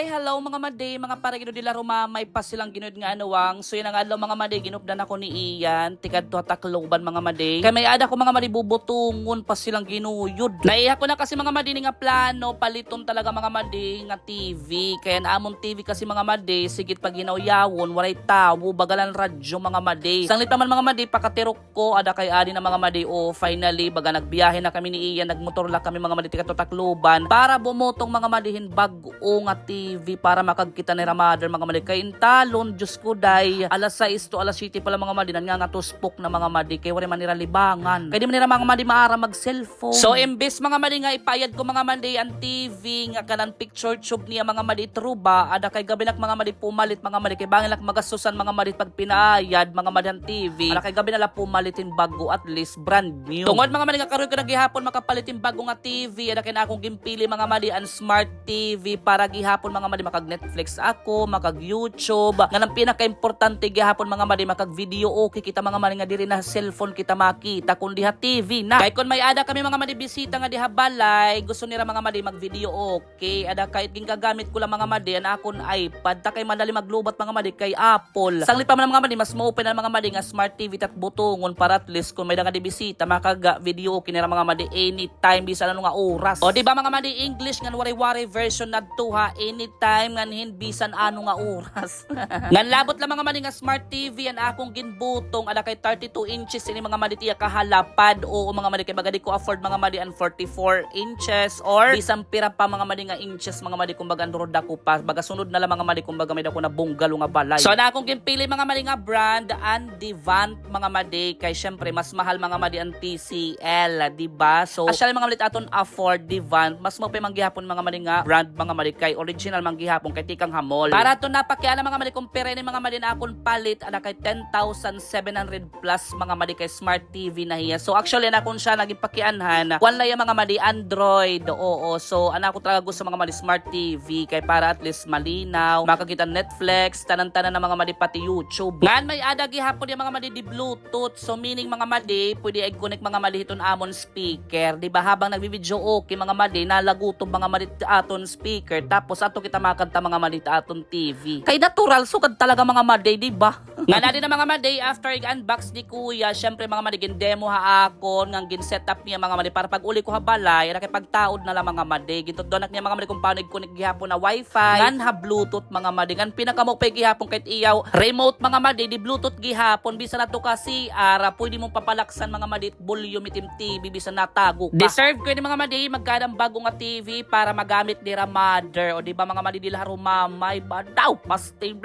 Hi, hello mga maday, mga paragino dila rumamay pa silang ginud nga anuwang. So yun ang adlaw mga maday, ginupdan ako ni Ian, tikad to Tacloban mga maday. Kay may ada ko mga maday bubutungon pa silang ginuyod. Naiha ko na kasi mga maday nga plano, paliton talaga mga maday nga TV. Kaya naamon TV kasi mga maday, sigit pag ginawyawon, walay tawo, bagalan radyo mga maday. Sanglit naman mga maday, pakatirok ko, ada kay adi na mga maday, finally, baga nagbiyahe na kami ni Ian, nagmotor lang kami mga maday, tikad to Tacloban, para bumutong mga madihin bag-o nga TV para makagkita ni Ramadan mga madi. Kay intalon, Diyos ko day, alas 6 to alas 7 pala mga madi, nga tuspok na mga madi, kay wari manira libangan. Kay di manira mga madi maara mag-cellphone. So, imbes mga madi nga ipayad ko mga madi ang TV, nga kanan picture tube niya mga madi truba, ada kay gabi nak mga madi pumalit mga madi, kay bangin lak magasusan mga madi pag pinaayad mga madi ang TV, ada kay gabi nala pumalitin bago at least brand new. Tungod mga madi nga karoy ko nagihapon makapalitin bago nga TV, ada kay na akong gimpili mga madi ang smart TV para gihapon mga madi makag Netflix ako, makag YouTube. Nga nang pinaka-importante gihapon mga madi makag video okay kita mga madi nga diri na cellphone kita makita kundi ha TV na. Kay kun may ada kami mga madi bisita nga diha balay, gusto nila mga madi mag video okay. Ada kahit gingagamit ko lang mga madi an akon iPad ta kay madali maglubat mga madi kay Apple. Sanglit pa man mga madi mas mo-open ang mga madi nga smart TV tat butongon para at least kung may nga di bisita makaga video okay nila mga madi anytime bisan ano nga oras. O di ba mga madi English nga wari-wari version nadto ha anytime nga bisan ano nga oras. Ngan labot lang mga madi nga smart TV an akong ginbutong ada kay 32 inches ini mga madi tiya kahalapad o mga madi kay bagadi ko afford mga madi an 44 inches or bisan pira pa mga madi nga inches mga madi kumbaga andurod ako pa baga sunod na lang mga madi kumbaga may dako na bunggalo nga balay. So na akong ginpili mga madi nga brand and Devant mga madi kay syempre mas mahal mga madi ang TCL di ba? So actually mga madi aton afford Devant mas mo pa manggihapon mga madi nga brand mga madi kay original manggihapon kay tikang hamol. Para to napakiala mga madi kumpare ni mga madi na akon palit ada kay 10,700 plus mga madi kay smart TV na hiya. So actually na akon siya naging pakianhan. Wala yung mga madi Android. Oo. So ana ko talaga gusto mga madi smart TV kay para at least malinaw, makakita Netflix, tanan-tanan na mga madi pati YouTube. Ngan may ada gihapon yung mga madi di Bluetooth. So meaning mga madi pwede i-connect mga madi hiton amon speaker. Di ba habang nagvi-video okay mga madi nalagutob mga madi aton speaker tapos ato kita makanta mga madi aton TV. Kay natural sugad talaga mga madi di ba? Nga na din na mga madi after i-unbox ni Kuya, syempre mga madi gin-demo ha akon ngang gin-setup niya mga madi para pag uli ko ha balay, ra kay pagtaod na lang mga madi. Gituddonak niya mga madi kung paano i-connect gihapon na wifi, ngan ha Bluetooth mga madi. Ngan pinakamupay gihapon kahit iyaw remote mga madi di Bluetooth gihapon bisan nato kasi ara pwede mong papalaksan mga madi volume itim TV bisan natago ka. Deserve ko ni mga madi magkadang bago nga TV para magamit ni Ramadan o di ba mga madi dila rumamay ba daw pastim